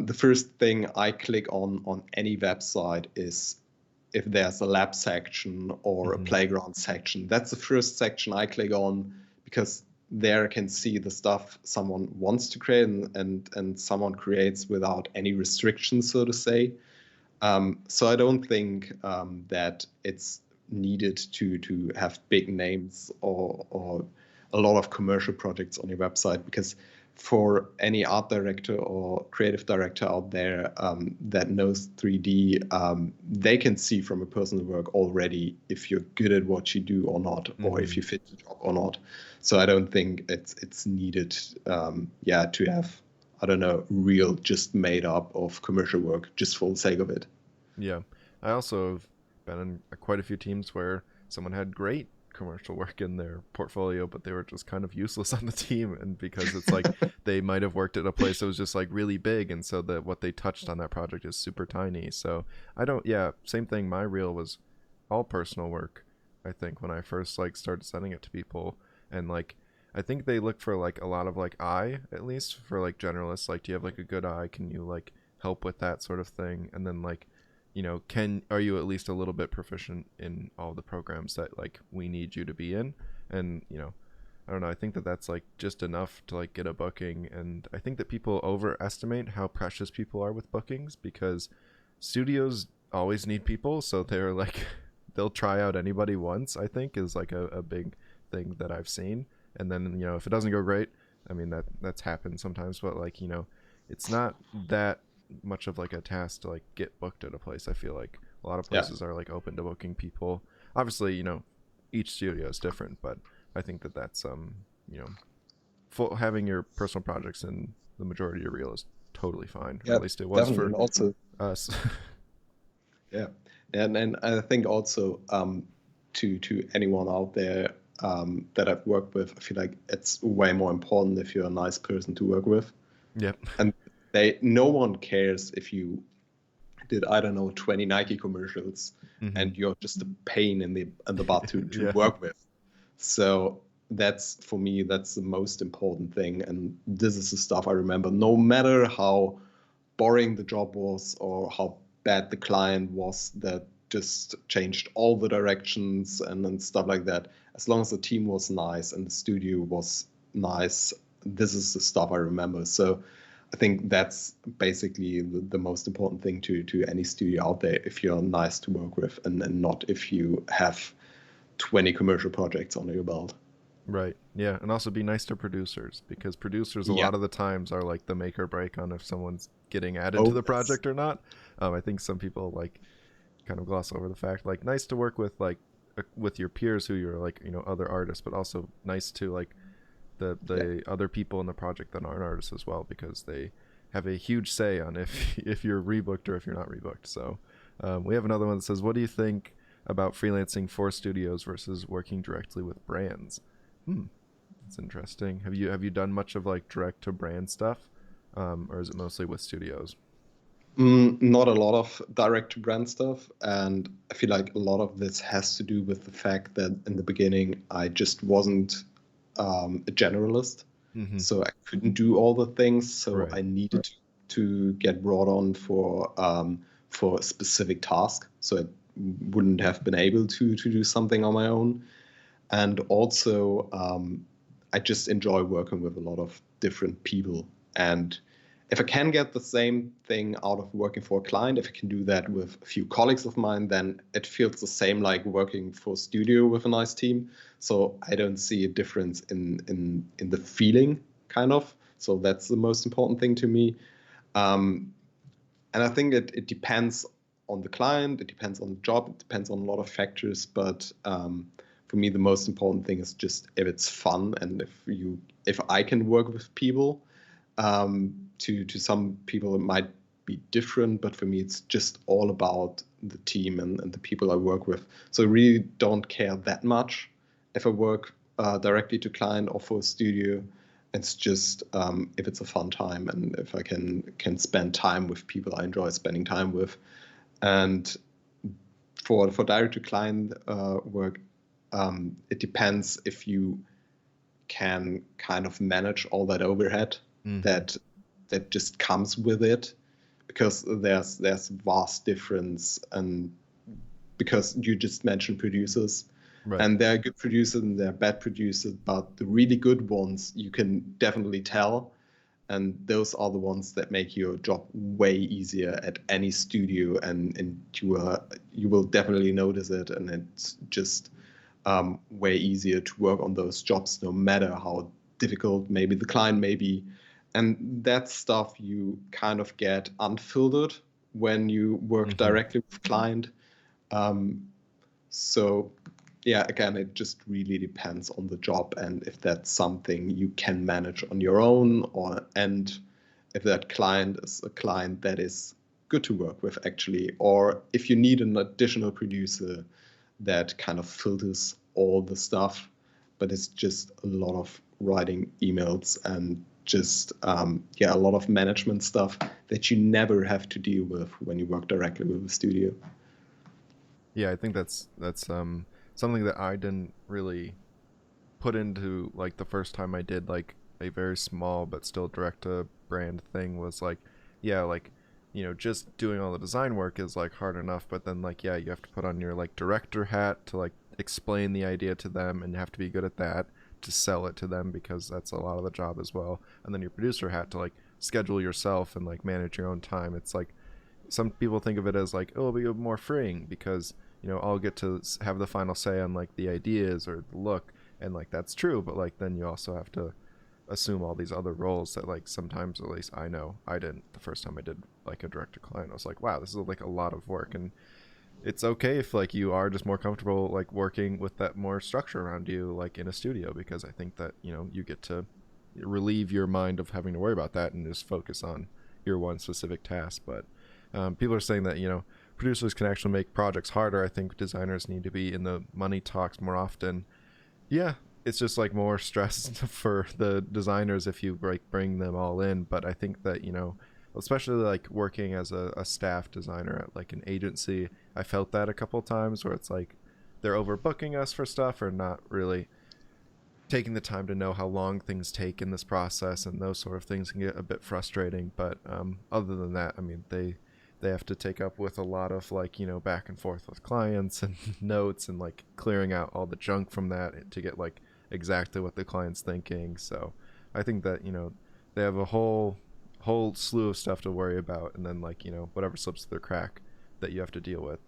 the first thing I click on any website is if there's a lab section or a Mm-hmm. playground section. That's the first section I click on, because there I can see the stuff someone wants to create, and someone creates without any restrictions, so to say. So I don't think that it's needed to have big names or a lot of commercial projects on your website, because for any art director or creative director out there that knows 3D, they can see from a personal work already if you're good at what you do or not, or if Mm-hmm. you fit the job or not. So I don't think it's needed, to have, I don't know, real just made up of commercial work just for the sake of it. Yeah. I also have been in quite a few teams where someone had great commercial work in their portfolio, but they were just kind of useless on the team. And because it's like they might have worked at a place that was just like really big, and so that what they touched on that project is super tiny. So I don't, yeah, same thing. My reel was all personal work, I think, when I first like started sending it to people. And like, I think they look for like a lot of like eye, at least for like generalists. Like, do you have like a good eye? Can you like help with that sort of thing? And then like, you know, can are you at least a little bit proficient in all the programs that like we need you to be in? And you know, I don't know, I think that that's like just enough to like get a booking. And I think that people overestimate how precious people are with bookings, because studios always need people, so they're like they'll try out anybody once, I think, is like a big thing that I've seen. And then, you know, if it doesn't go great, I mean, that's happened sometimes, but like, you know, it's not that much of like a task to like get booked at a place. I feel like a lot of Yeah. places are like open to booking people. Obviously, you know, each studio is different, but I think that that's you know, having your personal projects in the majority of your reel is totally fine, or Yeah, at least it was definitely. for And also, us. yeah, and I think also to anyone out there that I've worked with, I feel like it's way more important if you're a nice person to work with. Yep. And no one cares if you did, I don't know, 20 Nike commercials Mm-hmm. and you're just a pain in the butt to Yeah. work with. So that's, for me, that's the most important thing. And this is the stuff I remember, no matter how boring the job was or how bad the client was that just changed all the directions and stuff like that. As long as the team was nice and the studio was nice, this is the stuff I remember. So I think that's basically the most important thing to any studio out there, if you're nice to work with and not if you have 20 commercial projects under your belt. Right. Yeah, and also be nice to producers, because producers a Yeah. lot of the times are like the make or break on if someone's getting added to Oh, the yes. project or not. I think some people like kind of gloss over the fact like nice to work with like with your peers who you're like other artists, but also nice to like Yeah. the other people in the project that aren't artists as well, because they have a huge say on if if you're rebooked or if you're not rebooked. So we have another one that says, what do you think about freelancing for studios versus working directly with brands? That's interesting. Have you done much of like direct to brand stuff, or is it mostly with studios? Not a lot of direct to brand stuff. And I feel like a lot of this has to do with the fact that in the beginning, I just wasn't a generalist. Mm-hmm. So I couldn't do all the things. So Right. I needed to get brought on for a specific task. So I wouldn't have been able to do something on my own. And also, I just enjoy working with a lot of different people. And if I can get the same thing out of working for a client, if I can do that with a few colleagues of mine, then it feels the same like working for a studio with a nice team. So I don't see a difference in the feeling, kind of. So that's the most important thing to me. Um, and I think it depends on the client, it depends on the job, it depends on a lot of factors. But for me, the most important thing is just if it's fun and if I can work with people. To some people, it might be different, but for me, it's just all about the team and the people I work with. So I really don't care that much if I work directly to client or for a studio. It's just if it's a fun time and if I can spend time with people I enjoy spending time with. And for direct to client work, it depends if you can kind of manage all that overhead Mm-hmm. that that just comes with it, because there's vast difference. And because you just mentioned producers, Right. and there are good producers and there are bad producers, but the really good ones you can definitely tell, and those are the ones that make your job way easier at any studio, and you will definitely notice it, and it's just way easier to work on those jobs, no matter how difficult maybe the client may be. And that stuff you kind of get unfiltered when you work Mm-hmm. directly with client. Um, so yeah, again, it just really depends on the job and if that's something you can manage on your own, and if that client is a client that is good to work with actually, or if you need an additional producer that kind of filters all the stuff, but it's just a lot of writing emails and just yeah, a lot of management stuff that you never have to deal with when you work directly with a studio. Yeah, I think that's something that I didn't really put into like the first time I did like a very small but still direct to brand thing was like, yeah, like just doing all the design work is like hard enough, but then like yeah, you have to put on your like director hat to like explain the idea to them, and you have to be good at that to sell it to them, because that's a lot of the job as well. And then your producer hat to like schedule yourself and like manage your own time. It's like some people think of it as like, oh, it'll be more freeing because I'll get to have the final say on like the ideas or the look, and like that's true. But like then you also have to assume all these other roles that like sometimes, at least I know I didn't the first time I did like a direct to client. I was like, wow, this is like a lot of work. And it's okay if like you are just more comfortable like working with that more structure around you like in a studio, because I think that you get to relieve your mind of having to worry about that and just focus on your one specific task. But people are saying that producers can actually make projects harder. I think designers need to be in the money talks more often. Yeah, it's just like more stress for the designers if you like bring them all in. But I think that especially like working as a staff designer at like an agency, I felt that a couple of times where it's like they're overbooking us for stuff or not really taking the time to know how long things take in this process and those sort of things can get a bit frustrating. But other than that, I mean, they have to take up with a lot of like, you know, back and forth with clients and notes and like clearing out all the junk from that to get like exactly what the client's thinking. So I think that, you know, they have a whole slew of stuff to worry about, and then like, you know, whatever slips through the crack that you have to deal with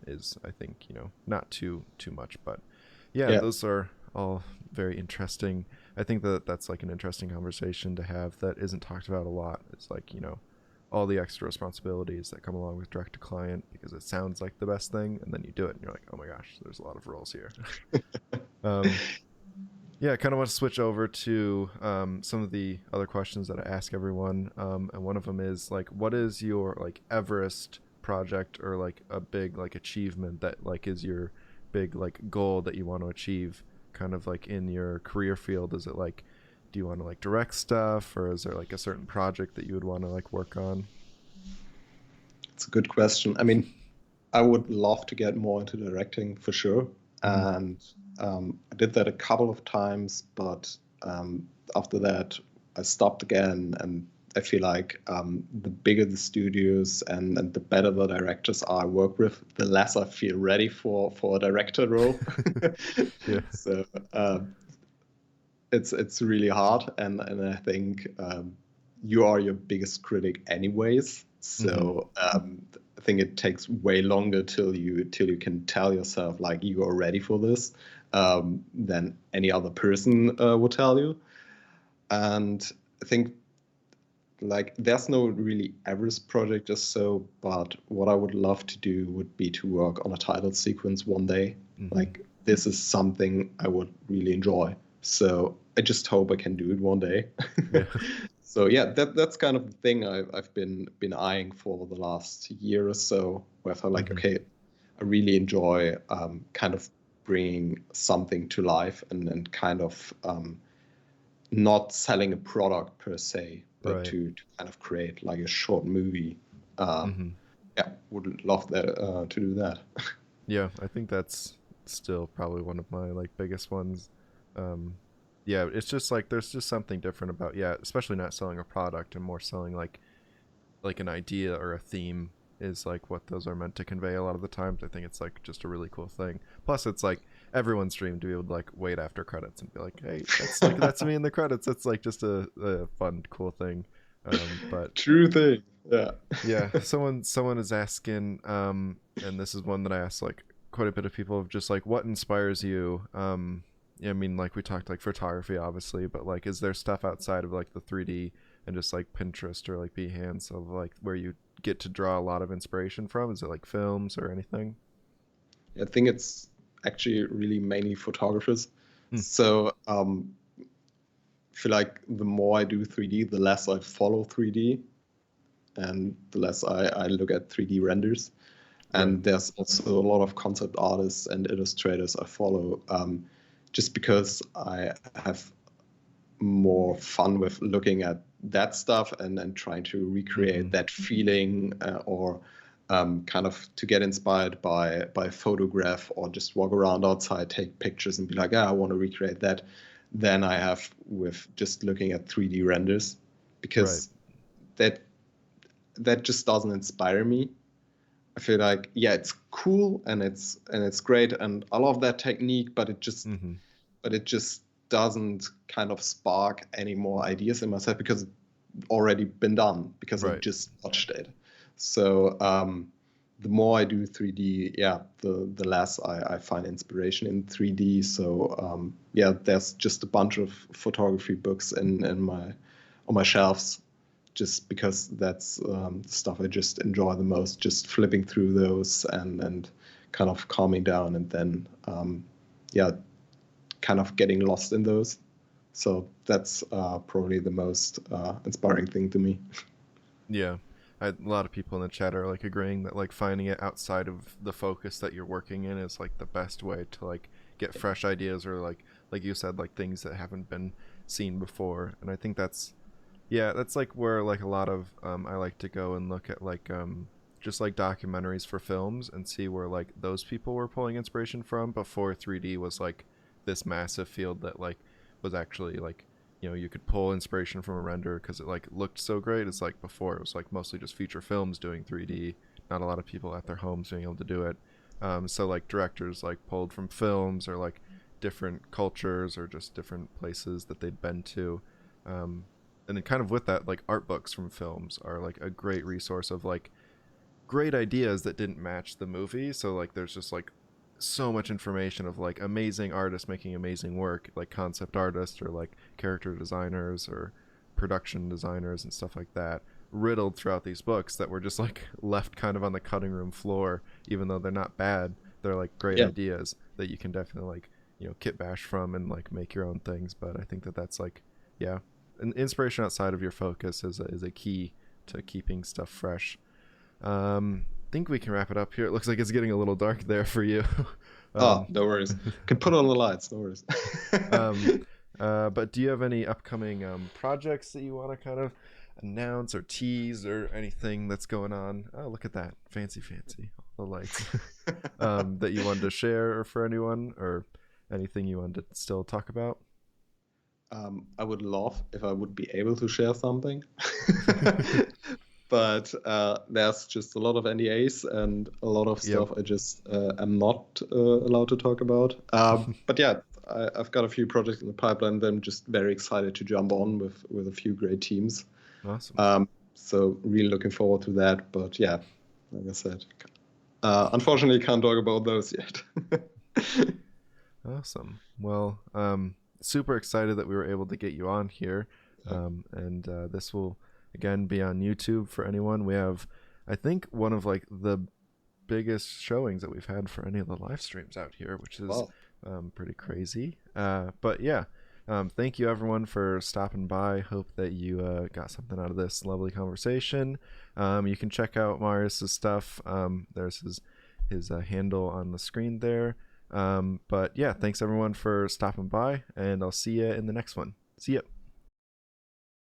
is, I think, you know, not too much. But yeah, Yeah. those are all very interesting. I think that that's like an interesting conversation to have that isn't talked about a lot. It's like, you know, all the extra responsibilities that come along with direct to client, because it sounds like the best thing, and then you do it and you're like, oh my gosh, there's a lot of roles here. um, yeah, I kind of want to switch over to some of the other questions that I ask everyone, and one of them is like, what is your like Everest project or like a big like achievement that like is your big like goal that you want to achieve, kind of like in your career field? Is it like, do you want to like direct stuff, or is there like a certain project that you would want to like work on? It's a good question. I mean, I would love to get more into directing for sure. Mm-hmm. And I did that a couple of times, but after that, I stopped again. And I feel like the bigger the studios and the better the directors I work with, the less I feel ready for a director role. Yeah. So it's really hard, and I think you are your biggest critic anyways. Mm-hmm. So I think it takes way longer till you can tell yourself like you are ready for this than any other person will tell you. And I think like there's no really Everest project or so, but what I would love to do would be to work on a title sequence one day. Mm-hmm. Like this is something I would really enjoy. So I just hope I can do it one day. Yeah. So yeah, that's kind of the thing I've been eyeing for the last year or so, where I felt like, Mm-hmm. okay, I really enjoy kind of bringing something to life and kind of not selling a product per se, but Right. to kind of create like a short movie. Uh, Mm-hmm. yeah, would love that to do that. Yeah, I think that's still probably one of my like biggest ones. Um, yeah, it's just like there's just something different about, yeah, especially not selling a product and more selling like an idea or a theme is like what those are meant to convey a lot of the times. I think it's like just a really cool thing. Plus, it's like everyone's dream to be able to like wait after credits and be like, hey, that's me in the credits. It's like just a fun, cool thing. But True thing. Yeah. yeah, someone is asking, and this is one that I asked like quite a bit of people of just like what inspires you. Yeah, I mean, like we talked like photography, obviously, but like, is there stuff outside of like the 3D and just like Pinterest or like Behance of like where you get to draw a lot of inspiration from? Is it like films or anything? I think it's actually really mainly photographers. Mm, So I feel like the more I do 3D, the less I follow 3D and the less I look at 3D renders. right. And there's also a lot of concept artists and illustrators I follow just because I have more fun with looking at that stuff and trying to Mm-hmm. recreate that feeling or kind of to get inspired by a photograph or just walk around outside, take pictures and be like, I want to recreate that. Than I have with just looking at 3D renders Right. because that that just doesn't inspire me. I feel like yeah, it's cool and it's great and I love that technique, Mm-hmm. but it just doesn't kind of spark any more ideas in myself because it's already been done because I Right. just watched it. So the more I do 3D, yeah, the less I find inspiration in 3D. So yeah, there's just a bunch of photography books in my on my shelves just because that's the stuff I just enjoy the most, just flipping through those and kind of calming down and then yeah, kind of getting lost in those. So that's probably the most inspiring thing to me. Yeah. A lot of people in the chat are like agreeing that like finding it outside of the focus that you're working in is like the best way to like get fresh ideas or like you said, like things that haven't been seen before. And I think that's, yeah, that's like where like a lot of I like to go and look at like just like documentaries for films and see where like those people were pulling inspiration from before 3D was like this massive field that like was actually like, you know, you could pull inspiration from a render because it like looked so great. It's like before it was like mostly just feature films doing 3D, not a lot of people at their homes being able to do it. So like directors like pulled from films or like different cultures or just different places that they'd been to. And then kind of with that, like art books from films are like a great resource of like great ideas that didn't match the movie. So like there's just like so much information of like amazing artists making amazing work, like concept artists or like character designers or production designers and stuff like that, riddled throughout these books that were just like left kind of on the cutting room floor, even though they're not bad. They're like great Yeah. ideas that you can definitely like, you know, kit bash from and like make your own things. But I think that that's like, yeah, an inspiration outside of your focus is a key to keeping stuff fresh. Think we can wrap it up here. It looks like it's getting a little dark there for you. Oh, um, no worries. Can put on the lights, no worries. um, but do you have any upcoming projects that you want to kind of announce or tease or anything that's going on? Oh, look at that. Fancy, fancy. All the lights. That you wanted to share or for anyone or anything you wanted to still talk about? I would love if I would be able to share something. But there's just a lot of NDAs and a lot of Yep. stuff I just am not allowed to talk about. But yeah, I've got a few projects in the pipeline that I'm just very excited to jump on with a few great teams. Awesome. So really looking forward to that. But yeah, like I said, unfortunately can't talk about those yet. Awesome. Well, super excited that we were able to get you on here. And this will again be on YouTube for anyone. We have, I think, one of like the biggest showings that we've had for any of the live streams out here, which is Wow. pretty crazy. But yeah, thank you everyone for stopping by. Hope that you got something out of this lovely conversation. You can check out Mariusz's stuff. There's his handle on the screen there. But yeah, thanks everyone for stopping by, and I'll see you in the next one. See ya.